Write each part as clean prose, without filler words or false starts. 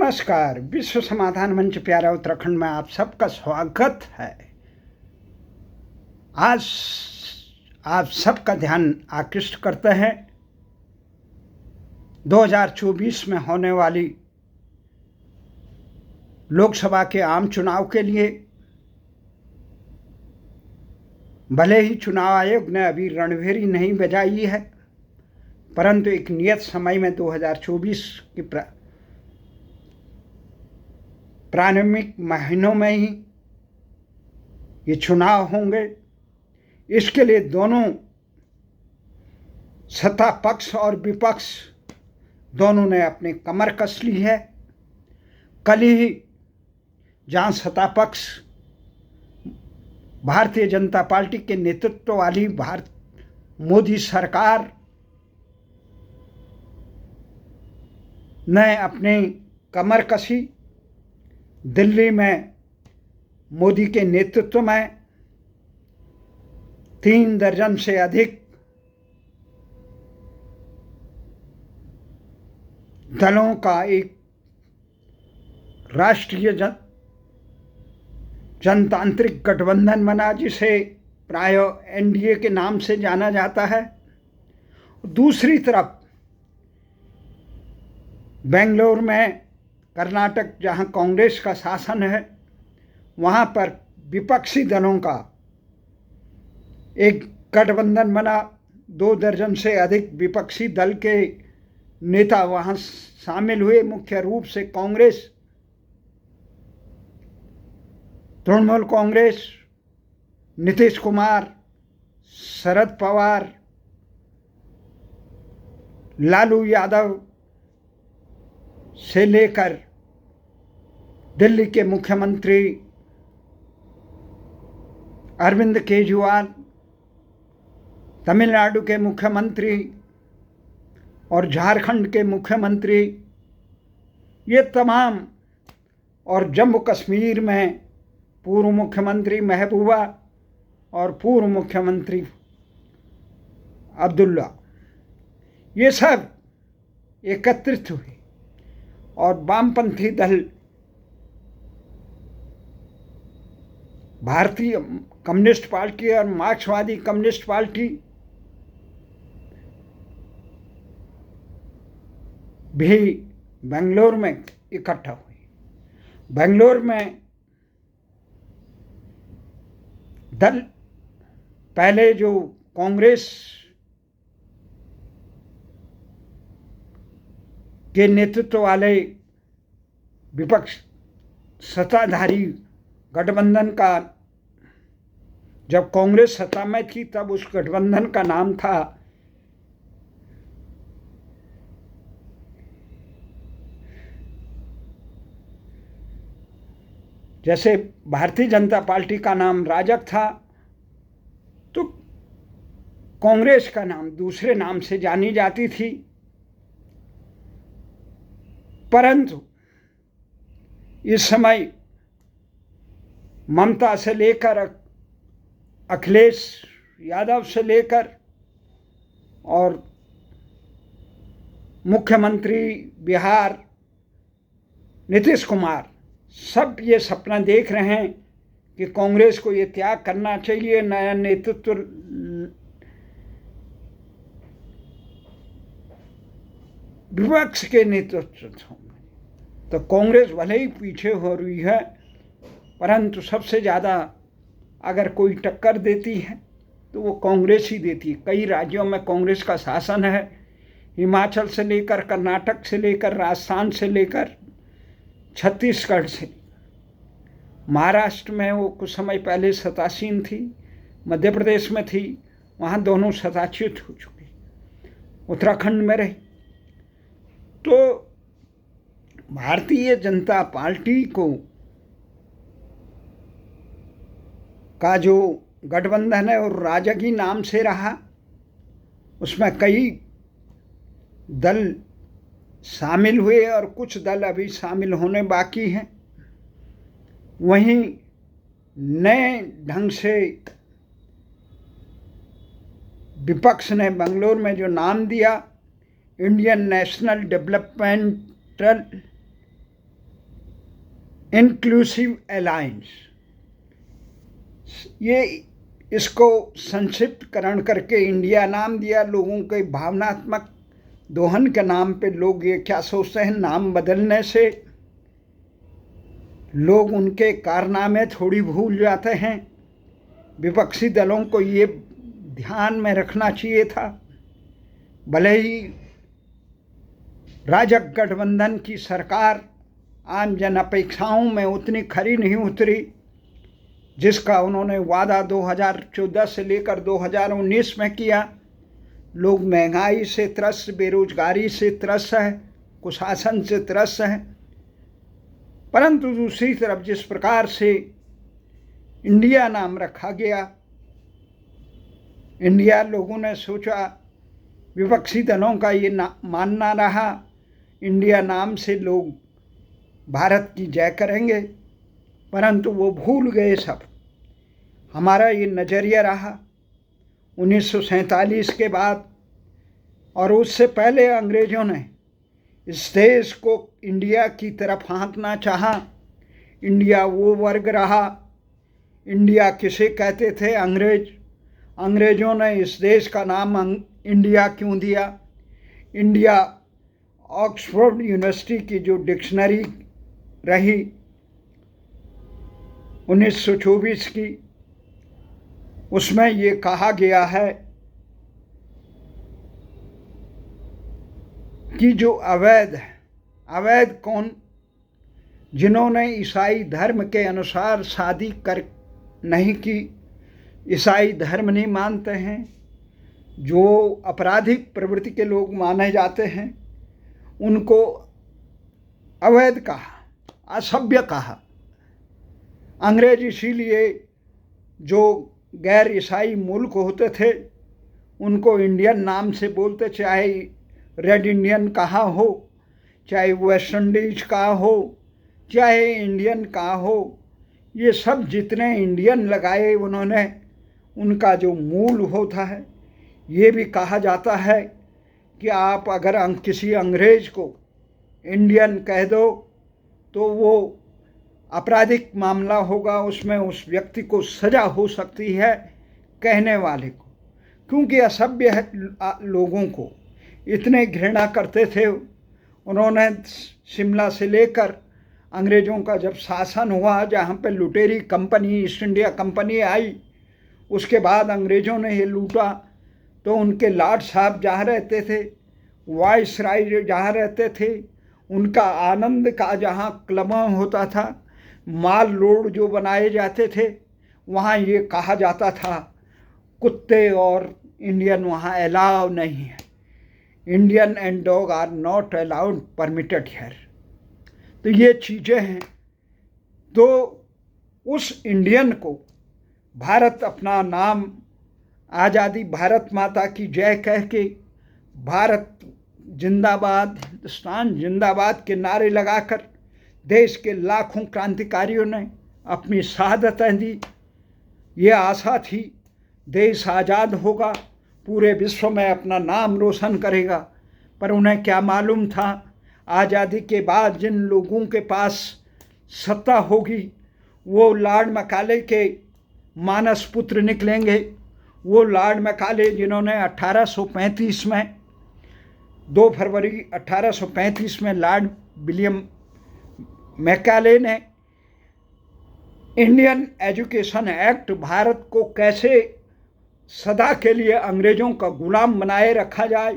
नमस्कार। विश्व समाधान मंच प्यारा उत्तराखंड में आप सबका स्वागत है। आज आप सबका ध्यान आकृष्ट करते हैं 2024 में होने वाली लोकसभा के आम चुनाव के लिए। भले ही चुनाव आयोग ने अभी रणभेरी नहीं बजाई है, परंतु एक नियत समय में 2024 की प्रारंभिक महीनों में ही ये चुनाव होंगे। इसके लिए दोनों सत्ता पक्ष और विपक्ष दोनों ने अपनी कमर कस ली है। कल ही जहाँ सत्ता पक्ष भारतीय जनता पार्टी के नेतृत्व वाली मोदी सरकार ने अपनी कमर कसी, दिल्ली में मोदी के नेतृत्व में 3 दर्जन से अधिक दलों का एक राष्ट्रीय जनतांत्रिक गठबंधन बना, जिसे प्रायः एनडीए के नाम से जाना जाता है। दूसरी तरफ बेंगलुरु में कर्नाटक, जहां कांग्रेस का शासन है, वहां पर विपक्षी दलों का एक गठबंधन बना। 2 दर्जन से अधिक विपक्षी दल के नेता वहां शामिल हुए। मुख्य रूप से कांग्रेस, तृणमूल कांग्रेस, नीतीश कुमार, शरद पवार, लालू यादव से लेकर दिल्ली के मुख्यमंत्री अरविंद केजरीवाल, तमिलनाडु के मुख्यमंत्री और झारखंड के मुख्यमंत्री, ये तमाम, और जम्मू कश्मीर में पूर्व मुख्यमंत्री महबूबा और पूर्व मुख्यमंत्री अब्दुल्ला, ये सब एकत्रित हुए और वामपंथी दल भारतीय कम्युनिस्ट पार्टी और मार्क्सवादी कम्युनिस्ट पार्टी भी बेंगलुरु में इकट्ठा हुई। बेंगलुरु में दल पहले जो कांग्रेस के नेतृत्व वाले विपक्ष सत्ताधारी गठबंधन का, जब कांग्रेस सत्ता में थी तब उस गठबंधन का नाम था जैसे भारतीय जनता पार्टी का नाम राजग था, तो कांग्रेस का नाम दूसरे नाम से जानी जाती थी। परंतु इस समय ममता से लेकर अखिलेश यादव से लेकर और मुख्यमंत्री बिहार नीतीश कुमार सब ये सपना देख रहे हैं कि कांग्रेस को ये त्याग करना चाहिए, नया नेतृत्व विपक्ष के नेतृत्व होंगे। तो कांग्रेस भले ही पीछे हो रही है, परंतु सबसे ज़्यादा अगर कोई टक्कर देती है तो वो कांग्रेस ही देती है। कई राज्यों में कांग्रेस का शासन है, हिमाचल से लेकर कर्नाटक से लेकर राजस्थान से लेकर छत्तीसगढ़ से, महाराष्ट्र में वो कुछ समय पहले सत्तासीन थी, मध्य प्रदेश में थी, वहाँ दोनों सत्ताच्युत हो चुके, उत्तराखंड में रही। तो भारतीय जनता पार्टी का जो गठबंधन है और राजग ही नाम से रहा, उसमें कई दल शामिल हुए और कुछ दल अभी शामिल होने बाकी हैं। वहीं नए ढंग से विपक्ष ने बेंगलुरु में जो नाम दिया Indian national developmental inclusive alliance, ये इसको संक्षिप्तकरण करके इंडिया नाम दिया। लोगों के भावनात्मक दोहन के नाम पे लोग ये क्या सोचते हैं, नाम बदलने से लोग उनके कारनामे थोड़ी भूल जाते हैं। विपक्षी दलों को ये ध्यान में रखना चाहिए था। भले ही राजग गठबंधन की सरकार आम जन अपेक्षाओं में उतनी खरी नहीं उतरी जिसका उन्होंने वादा 2014 से लेकर 2019 में किया। लोग महंगाई से त्रस्त, बेरोजगारी से त्रस्त है, कुशासन से त्रस्त है। परंतु दूसरी तरफ जिस प्रकार से इंडिया नाम रखा गया, इंडिया लोगों ने सोचा, विपक्षी दलों का ये मानना रहा, इंडिया नाम से लोग भारत की जय करेंगे, परंतु वो भूल गए सब। हमारा ये नज़रिया रहा 1947 के बाद और उससे पहले अंग्रेज़ों ने इस देश को इंडिया की तरफ हाँकना चाहा। इंडिया वो वर्ग रहा। इंडिया किसे कहते थे? अंग्रेज। अंग्रेज़ों ने इस देश का नाम इंडिया क्यों दिया? इंडिया ऑक्सफोर्ड यूनिवर्सिटी की जो डिक्शनरी रही 1924 की, उसमें ये कहा गया है कि जो अवैध है, अवैध कौन? जिन्होंने ईसाई धर्म के अनुसार शादी कर नहीं की, ईसाई धर्म नहीं मानते हैं, जो आपराधिक प्रवृत्ति के लोग माने जाते हैं, उनको अवैध कहा, असभ्य कहा। अंग्रेज इसीलिए जो गैर ईसाई मुल्क होते थे उनको इंडियन नाम से बोलते, चाहे रेड इंडियन कहा हो, चाहे वेस्ट इंडीज कहा हो, चाहे इंडियन कहा हो। ये सब जितने इंडियन लगाए उन्होंने, उनका जो मूल होता है, ये भी कहा जाता है कि आप अगर किसी अंग्रेज को इंडियन कह दो तो वो आपराधिक मामला होगा, उसमें उस व्यक्ति को सज़ा हो सकती है कहने वाले को, क्योंकि असभ्य है। लोगों को इतने घृणा करते थे। उन्होंने शिमला से लेकर अंग्रेज़ों का जब शासन हुआ, जहाँ पे लुटेरी कंपनी ईस्ट इंडिया कंपनी आई, उसके बाद अंग्रेज़ों ने ये लूटा, तो उनके लॉर्ड साहब जहाँ रहते थे, वाइसराय जहाँ रहते थे, उनका आनंद का जहाँ क्लब होता था, माल रोड जो बनाए जाते थे, वहाँ ये कहा जाता था कुत्ते और इंडियन वहाँ अलाउ नहीं है। Indian and dog are not allowed permitted here. तो ये चीज़ें हैं। तो उस इंडियन को भारत अपना नाम आज़ादी भारत माता की जय कह के, भारत जिंदाबाद, हिंदुस्तान जिंदाबाद के नारे लगाकर देश के लाखों क्रांतिकारियों ने अपनी शहादतें दी। ये आशा थी देश आज़ाद होगा, पूरे विश्व में अपना नाम रोशन करेगा। पर उन्हें क्या मालूम था, आज़ादी के बाद जिन लोगों के पास सत्ता होगी वो लॉर्ड मैकाले के मानस पुत्र निकलेंगे। वो लॉर्ड मैकाले जिन्होंने 1835 में 2 फरवरी 1835 में लॉर्ड विलियम मैकाले ने इंडियन एजुकेशन एक्ट, भारत को कैसे सदा के लिए अंग्रेज़ों का गुलाम बनाए रखा जाए,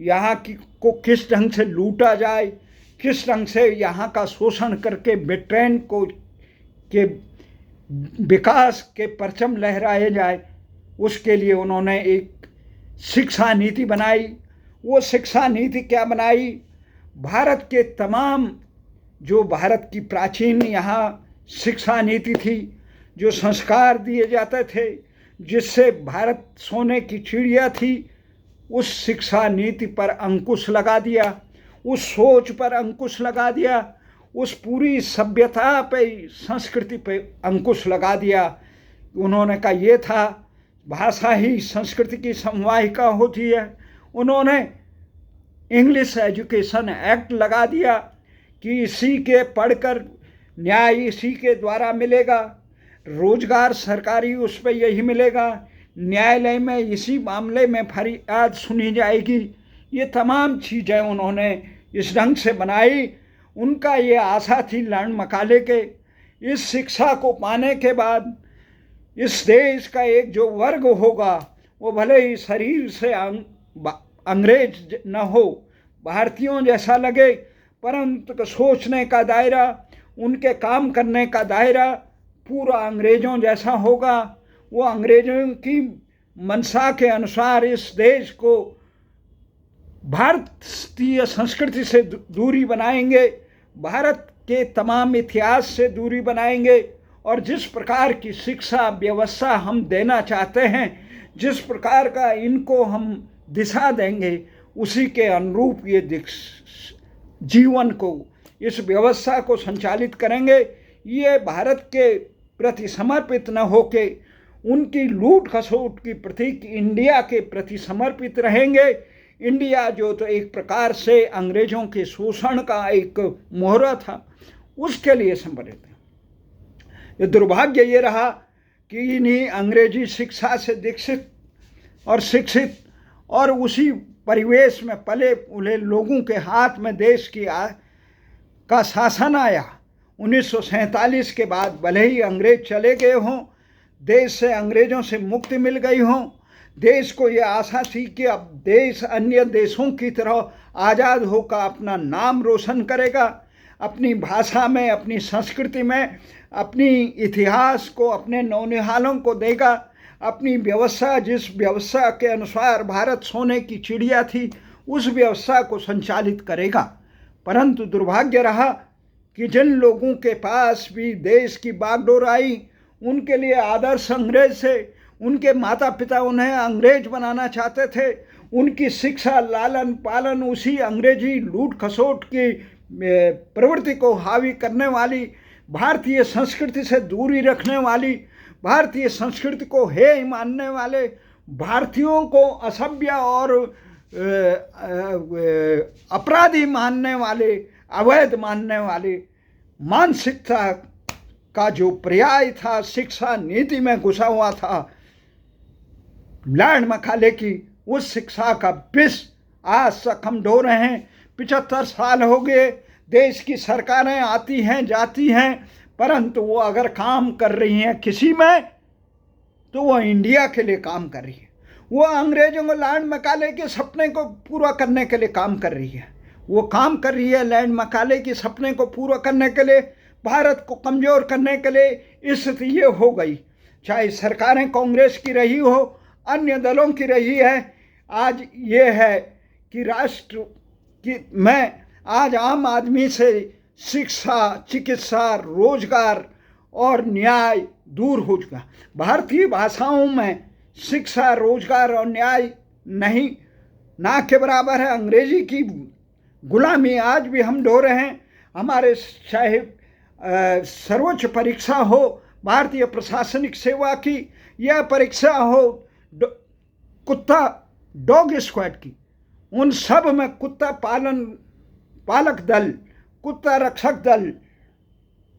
यहाँ की को किस ढंग से लूटा जाए, किस ढंग से यहाँ का शोषण करके ब्रिटेन को के विकास के परचम लहराए जाए, उसके लिए उन्होंने एक शिक्षा नीति बनाई। वो शिक्षा नीति क्या बनाई? भारत के तमाम जो भारत की प्राचीन यहाँ शिक्षा नीति थी, जो संस्कार दिए जाते थे, जिससे भारत सोने की चिड़िया थी, उस शिक्षा नीति पर अंकुश लगा दिया, उस सोच पर अंकुश लगा दिया, उस पूरी सभ्यता पे, संस्कृति पे अंकुश लगा दिया। उन्होंने कहा ये था भाषा ही संस्कृति की संवाहिका होती है। उन्होंने इंग्लिश एजुकेशन एक्ट लगा दिया कि इसी के पढ़कर न्याय इसी के द्वारा मिलेगा, रोजगार सरकारी उस पर यही मिलेगा, न्यायालय में इसी मामले में फरियाद सुनी जाएगी। ये तमाम चीज़ें उन्होंने इस ढंग से बनाई। उनका ये आशा थी लॉर्ड मैकाले के, इस शिक्षा को पाने के बाद इस देश का एक जो वर्ग होगा वो भले ही शरीर से अंग्रेज न हो, भारतीयों जैसा लगे, परंतु सोचने का दायरा, उनके काम करने का दायरा पूरा अंग्रेज़ों जैसा होगा। वो अंग्रेज़ों की मंशा के अनुसार इस देश को भारतीय संस्कृति से दूरी बनाएंगे, भारत के तमाम इतिहास से दूरी बनाएंगे, और जिस प्रकार की शिक्षा व्यवस्था हम देना चाहते हैं, जिस प्रकार का इनको हम दिशा देंगे, उसी के अनुरूप ये जीवन को, इस व्यवस्था को संचालित करेंगे। ये भारत के प्रति समर्पित न होके उनकी लूट खसोट की प्रतीक इंडिया के प्रति समर्पित रहेंगे। इंडिया जो तो एक प्रकार से अंग्रेजों के शोषण का एक मोहरा था, उसके लिए समर्पित है। ये दुर्भाग्य ये रहा कि इन्हीं अंग्रेजी शिक्षा से दीक्षित और शिक्षित और उसी परिवेश में पले उले लोगों के हाथ में देश का शासन आया। 1947 के बाद भले ही अंग्रेज चले गए हों, देश से अंग्रेजों से मुक्ति मिल गई हों, देश को ये आशा थी कि अब देश अन्य देशों की तरह आज़ाद होकर अपना नाम रोशन करेगा, अपनी भाषा में, अपनी संस्कृति में, अपनी इतिहास को, अपने नौनिहालों को देगा, अपनी व्यवस्था, जिस व्यवस्था के अनुसार भारत सोने की चिड़िया थी, उस व्यवस्था को संचालित करेगा। परंतु दुर्भाग्य रहा कि जिन लोगों के पास भी देश की बागडोर आई, उनके लिए आदर्श अंग्रेज थे, उनके माता पिता उन्हें अंग्रेज बनाना चाहते थे, उनकी शिक्षा, लालन पालन उसी अंग्रेजी लूट खसोट की प्रवृत्ति को हावी करने वाली, भारतीय संस्कृति से दूरी रखने वाली, भारतीय संस्कृति को हेय मानने वाले, भारतीयों को असभ्य और अपराधी मानने वाले, अवैध मानने वाले मानसिकता का जो पर्याय था, शिक्षा नीति में घुसा हुआ था लॉर्ड मैकाले की, उस शिक्षा का विष आज तक हम ढो रहे हैं। 75 साल हो गए, देश की सरकारें आती हैं जाती हैं, परंतु वो अगर काम कर रही हैं किसी में, तो वो इंडिया के लिए काम कर रही है। वो अंग्रेजों को लॉर्ड मैकाले के सपने को पूरा करने के लिए काम कर रही है। वो काम कर रही है लॉर्ड मैकाले के सपने को पूरा करने के लिए, भारत को कमज़ोर करने के लिए। स्थिति ये हो गई, चाहे सरकारें कांग्रेस की रही हो, अन्य दलों की रही है, आज ये है कि राष्ट्र की में आज आम आदमी से शिक्षा, चिकित्सा, रोजगार और न्याय दूर हो चुका। भारतीय भाषाओं में शिक्षा, रोजगार और न्याय नहीं, ना के बराबर है। अंग्रेजी की गुलामी आज भी हम ढो रहे हैं। हमारे चाहे सर्वोच्च परीक्षा हो भारतीय प्रशासनिक सेवा की, यह परीक्षा हो कुत्ता डॉग स्क्वाड की, उन सब में कुत्ता पालक दल, कुत्ता रक्षक दल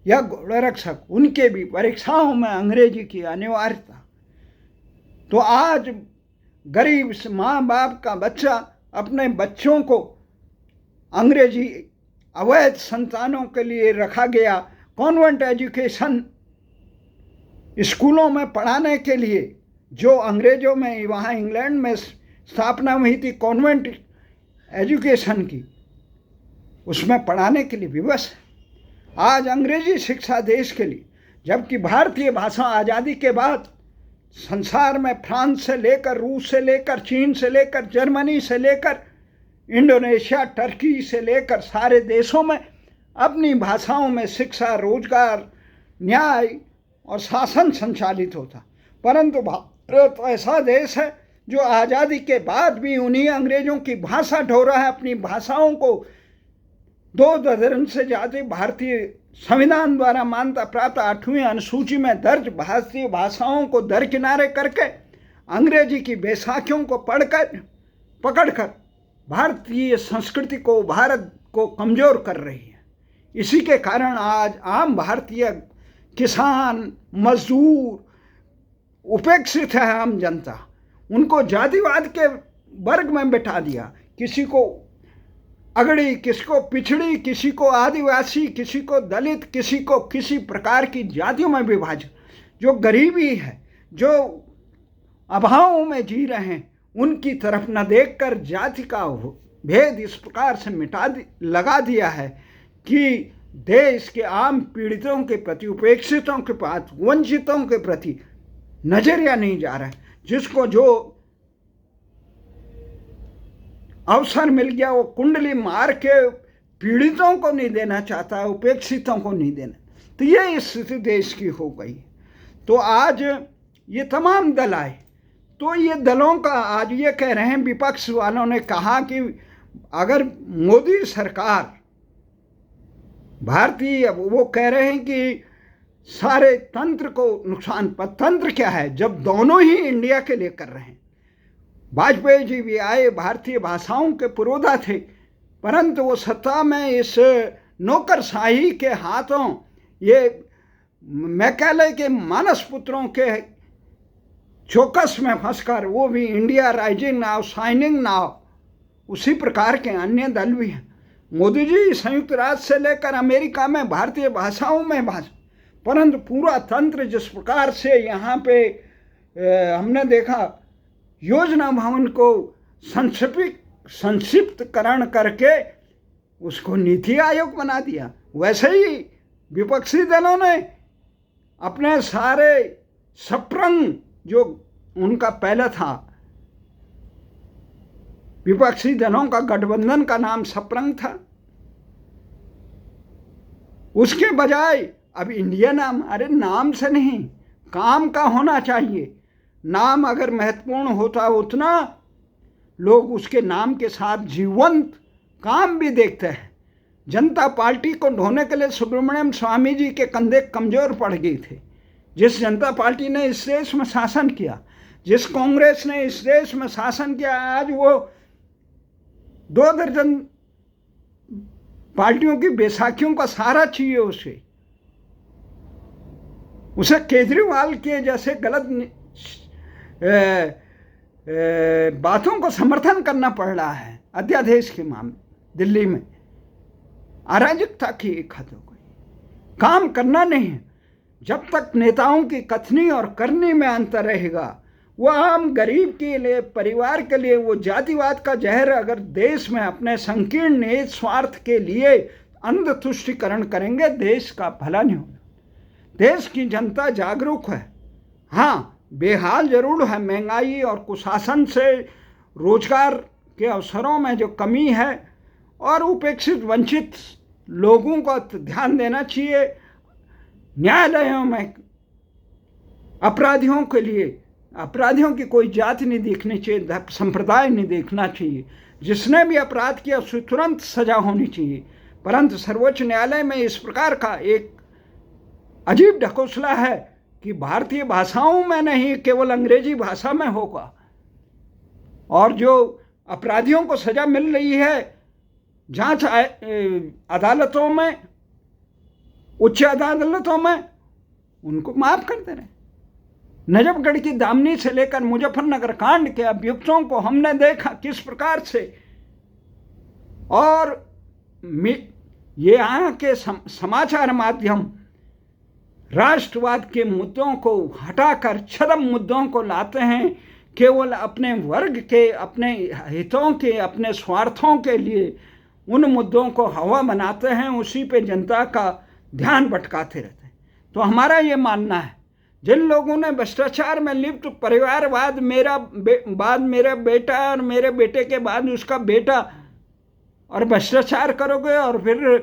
या घोड़ा रक्षक, उनके भी परीक्षाओं में अंग्रेजी की अनिवार्यता। तो आज गरीब माँ बाप का बच्चा अपने बच्चों को अंग्रेजी अवैध संतानों के लिए रखा गया, कॉन्वेंट एजुकेशन स्कूलों में पढ़ाने के लिए, जो अंग्रेजों में वहाँ इंग्लैंड में स्थापना हुई थी कॉन्वेंट एजुकेशन की, उसमें पढ़ाने के लिए विवश है। आज अंग्रेजी शिक्षा देश के लिए, जबकि भारतीय भाषा आज़ादी के बाद संसार में फ्रांस से लेकर, रूस से लेकर, चीन से लेकर, जर्मनी से लेकर, इंडोनेशिया, टर्की से लेकर सारे देशों में अपनी भाषाओं में शिक्षा, रोजगार, न्याय और शासन संचालित होता। परंतु भारत ऐसा देश है जो आज़ादी के बाद भी उन्हीं अंग्रेजों की भाषा ढो रहा है। अपनी भाषाओं को 2 दर्जन से ज़्यादा भारतीय संविधान द्वारा मान्यता प्राप्त 8वीं अनुसूची में दर्ज भारतीय भाषाओं को दरकिनारे करके अंग्रेजी की बैसाखियों को पकड़कर भारतीय संस्कृति को, भारत को कमज़ोर कर रही है। इसी के कारण आज आम भारतीय किसान, मजदूर उपेक्षित है। आम जनता उनको जातिवाद के वर्ग में बैठा दिया, किसी को अगड़ी, किसी को पिछड़ी, किसी को आदिवासी, किसी को दलित, किसी को किसी प्रकार की जातियों में विभाजन। जो गरीबी है, जो अभावों में जी रहे हैं, उनकी तरफ न देखकर जाति का भेद इस प्रकार से लगा दिया है कि देश के आम पीड़ितों के प्रति, उपेक्षितों के प्रति, वंचितों के प्रति नजरिया नहीं जा रहा है। जिसको जो अवसर मिल गया वो कुंडली मार के पीड़ितों को नहीं देना चाहता, उपेक्षितों को नहीं देना। तो ये स्थिति देश की हो गई। तो आज ये तमाम दल आए, तो ये दलों का आज ये कह रहे हैं, विपक्ष वालों ने कहा कि अगर मोदी सरकार भारतीय, वो कह रहे हैं कि सारे तंत्र को नुकसान पर। तंत्र क्या है जब दोनों ही इंडिया के लिए कर रहे हैं। वाजपेयी जी भी आए, भारतीय भाषाओं के पुरोधा थे, परंतु वो सत्ता में इस नौकरशाही के हाथों, ये मैकाले के मानस पुत्रों के चौकस में फंसकर, वो भी India rising now, shining now, उसी प्रकार के अन्य दल भी हैं। मोदी जी संयुक्त राष्ट्र से लेकर अमेरिका में भारतीय भाषाओं में भाषा, परंतु पूरा तंत्र जिस प्रकार से यहाँ पे हमने देखा, योजना भवन को संक्षिप्तकरण करके उसको नीति आयोग बना दिया। वैसे ही विपक्षी दलों ने अपने सारे सप्रंग, जो उनका पहले था, विपक्षी दलों का गठबंधन का नाम सप्रंग था, उसके बजाय अब इंडिया नाम। अरे नाम से नहीं, काम का होना चाहिए। नाम अगर महत्वपूर्ण होता उतना लोग उसके नाम के साथ जीवंत काम भी देखते हैं। जनता पार्टी को ढोने के लिए सुब्रमण्यम स्वामी जी के कंधे कमजोर पड़ गए थे। जिस जनता पार्टी ने इस देश में शासन किया, जिस कांग्रेस ने इस देश में शासन किया, आज वो 2 दर्जन पार्टियों की बैसाखियों का सहारा चाहिए उसे केजरीवाल के जैसे गलत बातों को समर्थन करना पड़ रहा है। अध्यादेश के मामले दिल्ली में अराजकता की एक हद हो गई। काम करना नहीं है। जब तक नेताओं की कथनी और करनी में अंतर रहेगा, वो आम गरीब के लिए, परिवार के लिए वो जातिवाद का जहर अगर देश में अपने संकीर्ण निहित स्वार्थ के लिए अंध तुष्टिकरण करेंगे, देश का भला नहीं होगा। देश की जनता जागरूक है, हाँ बेहाल जरूर है। महंगाई और कुशासन से रोजगार के अवसरों में जो कमी है और उपेक्षित वंचित लोगों को ध्यान देना चाहिए। न्यायालयों में अपराधियों के लिए, अपराधियों की कोई जाति नहीं देखनी चाहिए, संप्रदाय नहीं देखना चाहिए। जिसने भी अपराध किया उसे तुरंत सजा होनी चाहिए। परंतु सर्वोच्च न्यायालय में इस प्रकार का एक अजीब ढकोसला है कि भारतीय भाषाओं में नहीं, केवल अंग्रेजी भाषा में होगा। और जो अपराधियों को सजा मिल रही है जांच अदालतों में, उच्च अदालतों में, उनको माफ कर दे रहे। नजफगढ़ की दामनी से लेकर मुजफ्फरनगर कांड के अभियुक्तों को हमने देखा किस प्रकार से, और ये यहाँ के समाचार माध्यम राष्ट्रवाद के मुद्दों को हटाकर छद्म मुद्दों को लाते हैं, केवल अपने वर्ग के, अपने हितों के, अपने स्वार्थों के लिए उन मुद्दों को हवा बनाते हैं, उसी पे जनता का ध्यान भटकाते रहते हैं। तो हमारा ये मानना है, जिन लोगों ने भ्रष्टाचार में लिप्त परिवारवाद, बाद मेरा बेटा और मेरे बेटे के बाद उसका बेटा, और भ्रष्टाचार करोगे और फिर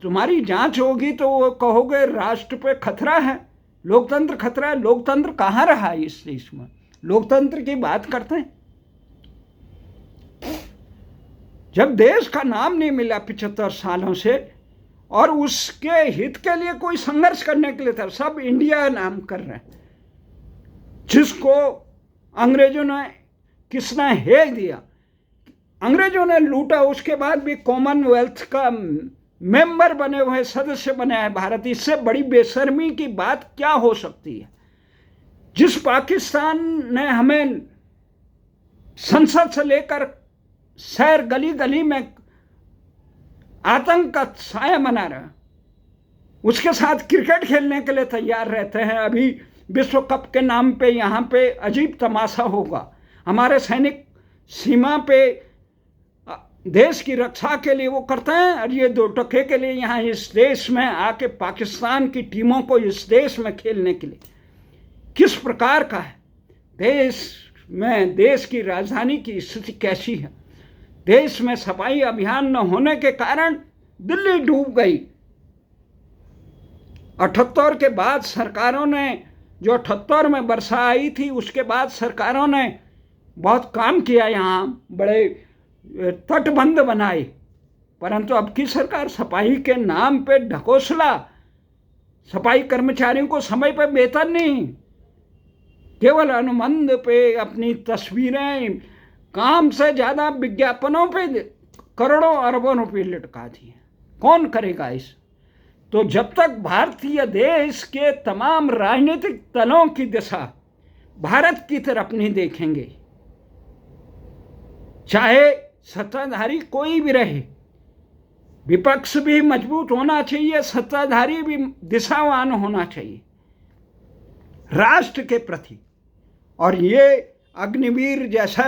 तुम्हारी जांच होगी तो वो कहोगे राष्ट्र पे खतरा है, लोकतंत्र खतरा है। लोकतंत्र कहाँ रहा है इस देश में? लोकतंत्र की बात करते हैं जब देश का नाम नहीं मिला 75 सालों से, और उसके हित के लिए कोई संघर्ष करने के लिए था, सब इंडिया नाम कर रहे हैं, जिसको अंग्रेजों ने किसने हे दिया, अंग्रेजों ने लूटा। उसके बाद भी कॉमनवेल्थ का मेंबर बने हुए, सदस्य बने हैं भारत। इससे बड़ी बेशर्मी की बात क्या हो सकती है? जिस पाकिस्तान ने हमें संसद से लेकर शहर गली गली में आतंक का साया बना रहा, उसके साथ क्रिकेट खेलने के लिए तैयार रहते हैं। अभी विश्व कप के नाम पे यहाँ पे अजीब तमाशा होगा। हमारे सैनिक सीमा पे देश की रक्षा के लिए वो करते हैं, और ये 2 टके के लिए यहाँ इस देश में आके पाकिस्तान की टीमों को इस देश में खेलने के लिए किस प्रकार का है? देश में, देश की राजधानी की स्थिति कैसी है? देश में सफाई अभियान न होने के कारण दिल्ली डूब गई। 78 के बाद सरकारों ने, जो 78 में वर्षा आई थी, उसके बाद सरकारों ने बहुत काम किया, यहाँ बड़े तटबंध बनाए, परंतु अब की सरकार सफाई के नाम पे ढकोसला, सफाई कर्मचारियों को समय पर वेतन नहीं, केवल अनुबंध पे अपनी तस्वीरें, काम से ज़्यादा विज्ञापनों पे करोड़ों अरबों रुपये लटका दिए। कौन करेगा इस? तो जब तक भारतीय देश के तमाम राजनीतिक दलों की दिशा भारत की तरफ नहीं देखेंगे, चाहे सत्ताधारी कोई भी रहे, विपक्ष भी मजबूत होना चाहिए, सत्ताधारी भी दिशावान होना चाहिए राष्ट्र के प्रति। और ये अग्निवीर जैसा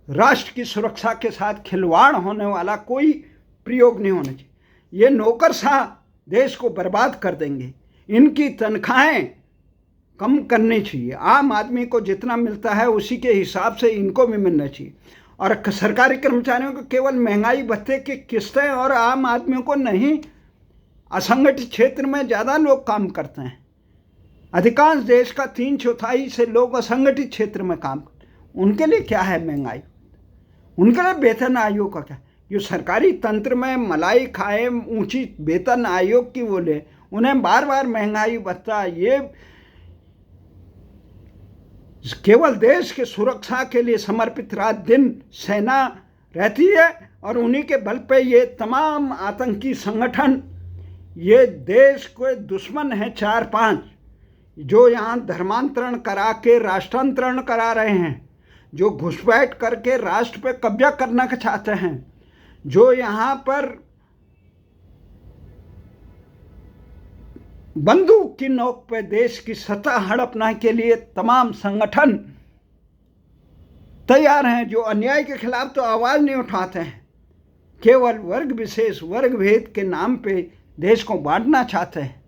राष्ट्र की सुरक्षा के साथ खिलवाड़ होने वाला कोई प्रयोग नहीं होना चाहिए। ये नौकरशाह देश को बर्बाद कर देंगे। इनकी तनख्वाहें कम करनी चाहिए। आम आदमी को जितना मिलता है उसी के हिसाब से इनको भी मिलना चाहिए। और सरकारी कर्मचारियों को केवल महंगाई भत्ते की किस्तें, और आम आदमियों को नहीं। असंगठित क्षेत्र में ज़्यादा लोग काम करते हैं। अधिकांश देश का 3/4 से लोग असंगठित क्षेत्र में काम करते हैं। उनके लिए क्या है महंगाई? उनके लिए वेतन आयोग का क्या? जो सरकारी तंत्र में मलाई खाए ऊंची वेतन आयोग की बोले, उन्हें बार बार महंगाई भत्ता, ये केवल देश के सुरक्षा के लिए समर्पित रात दिन सेना रहती है, और उन्हीं के बल पे ये तमाम आतंकी संगठन, ये देश के दुश्मन हैं 4-5, जो यहाँ धर्मांतरण करा के राष्ट्रांतरण करा रहे हैं, जो घुसपैठ करके राष्ट्र पे कब्जा करना चाहते हैं, जो यहाँ पर बंदूक की नोक पे देश की सत्ता हड़पने के लिए तमाम संगठन तैयार हैं, जो अन्याय के खिलाफ तो आवाज़ नहीं उठाते हैं, केवल वर्ग विशेष, वर्ग भेद के नाम पे देश को बांटना चाहते हैं,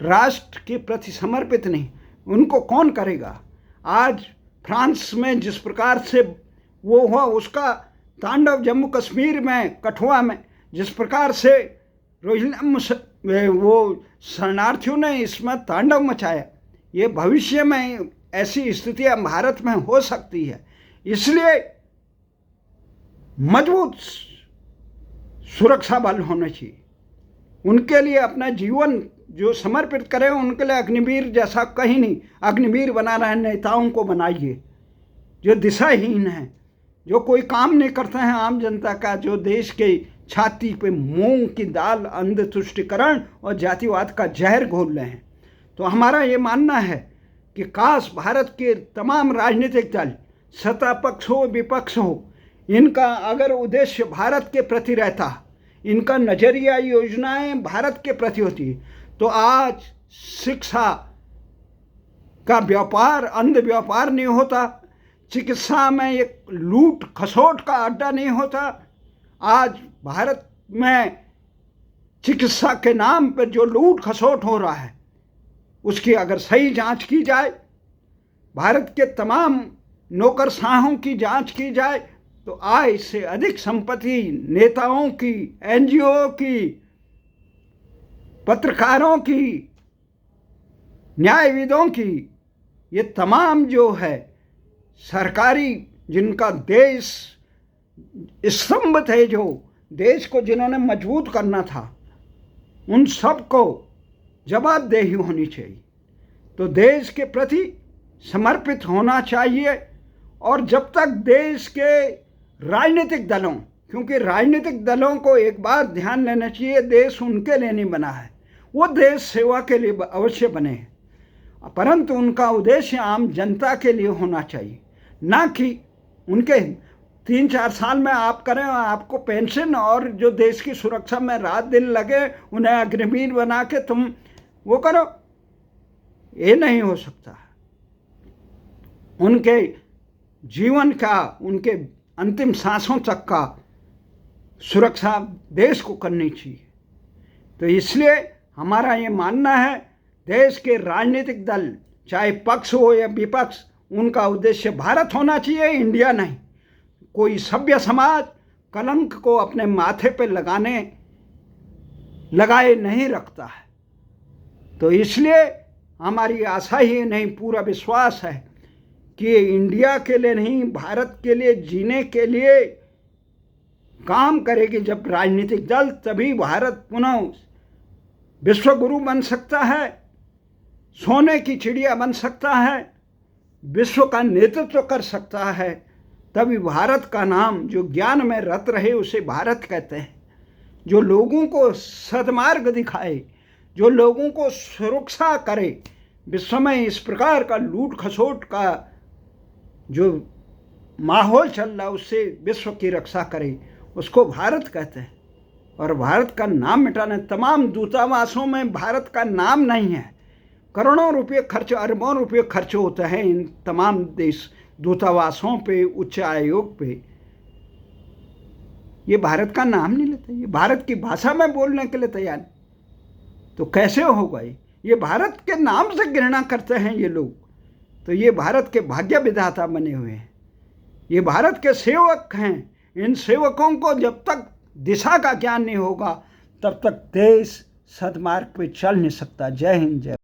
राष्ट्र के प्रति समर्पित नहीं। उनको कौन करेगा? आज फ्रांस में जिस प्रकार से वो हुआ, उसका तांडव जम्मू कश्मीर में, कठुआ में जिस प्रकार से रोहिंग्या वो शरणार्थियों ने इसमें तांडव मचाया, ये भविष्य में ऐसी स्थितियां भारत में हो सकती है। इसलिए मजबूत सुरक्षा बल होने चाहिए। उनके लिए अपना जीवन जो समर्पित करें, उनके लिए अग्निवीर जैसा कहीं नहीं। अग्निवीर बना रहे नेताओं को बनाइए जो दिशाहीन हैं, जो कोई काम नहीं करते हैं आम जनता का, जो देश के छाती पे मूंग की दाल, अंध तुष्टिकरण और जातिवाद का जहर घोल रहे हैं। तो हमारा ये मानना है कि काश भारत के तमाम राजनीतिक दल, सत्ता पक्ष हो विपक्ष हो, इनका अगर उद्देश्य भारत के प्रति रहता, इनका नजरिया, योजनाएं भारत के प्रति होती, तो आज शिक्षा का व्यापार, अंध व्यापार नहीं होता, चिकित्सा में एक लूट खसोट का अड्डा नहीं होता। आज भारत में चिकित्सा के नाम पर जो लूट खसोट हो रहा है, उसकी अगर सही जांच की जाए, भारत के तमाम नौकरशाहों की जांच की जाए, तो आय से अधिक संपत्ति नेताओं की, एनजीओ की, पत्रकारों की, न्यायविदों की, ये तमाम जो है सरकारी, जिनका देश स्तंभ थे, जो देश को जिन्होंने मजबूत करना था, उन सब को जवाबदेही होनी चाहिए। तो देश के प्रति समर्पित होना चाहिए। और जब तक देश के राजनीतिक दलों, क्योंकि राजनीतिक दलों को एक बार ध्यान लेना चाहिए, देश उनके लिए नहीं बना है, वो देश सेवा के लिए अवश्य बने हैं, परंतु उनका उद्देश्य आम जनता के लिए होना चाहिए, ना कि उनके 3-4 साल में आप करें और आपको पेंशन और जो देश की सुरक्षा में रात दिन लगे उन्हें अग्निवीर बना के तुम वो करो। ये नहीं हो सकता। उनके जीवन का, उनके अंतिम सांसों तक का सुरक्षा देश को करनी चाहिए। तो इसलिए हमारा ये मानना है, देश के राजनीतिक दल चाहे पक्ष हो या विपक्ष, उनका उद्देश्य भारत होना चाहिए, इंडिया नहीं। कोई सभ्य समाज कलंक को अपने माथे पे लगाए नहीं रखता है। तो इसलिए हमारी आशा ही नहीं, पूरा विश्वास है कि इंडिया के लिए नहीं, भारत के लिए जीने के लिए काम करेगी जब राजनीतिक दल, तभी भारत पुनः विश्वगुरु बन सकता है, सोने की चिड़िया बन सकता है, विश्व का नेतृत्व कर सकता है। तभी भारत का नाम, जो ज्ञान में रत रहे उसे भारत कहते हैं, जो लोगों को सद्मार्ग दिखाए, जो लोगों को सुरक्षा करे। विश्व में इस प्रकार का लूट खसोट का जो माहौल चल रहा, उससे विश्व की रक्षा करे, उसको भारत कहते हैं। और भारत का नाम मिटाने, तमाम दूतावासों में भारत का नाम नहीं है, करोड़ों रुपये खर्च, अरबों रुपये खर्च होते हैं इन तमाम देश दूतावासों पे, उच्च आयोग पे। ये भारत का नाम नहीं लेते, ये भारत की भाषा में बोलने के लिए तैयार। तो कैसे होगा ये भारत के नाम से घृणा करते हैं ये लोग। तो ये भारत के भाग्य विधाता बने हुए हैं, ये भारत के सेवक हैं। इन सेवकों को जब तक दिशा का ज्ञान नहीं होगा, तब तक देश सद्मार्ग पे चल नहीं सकता। जय हिंद, जय।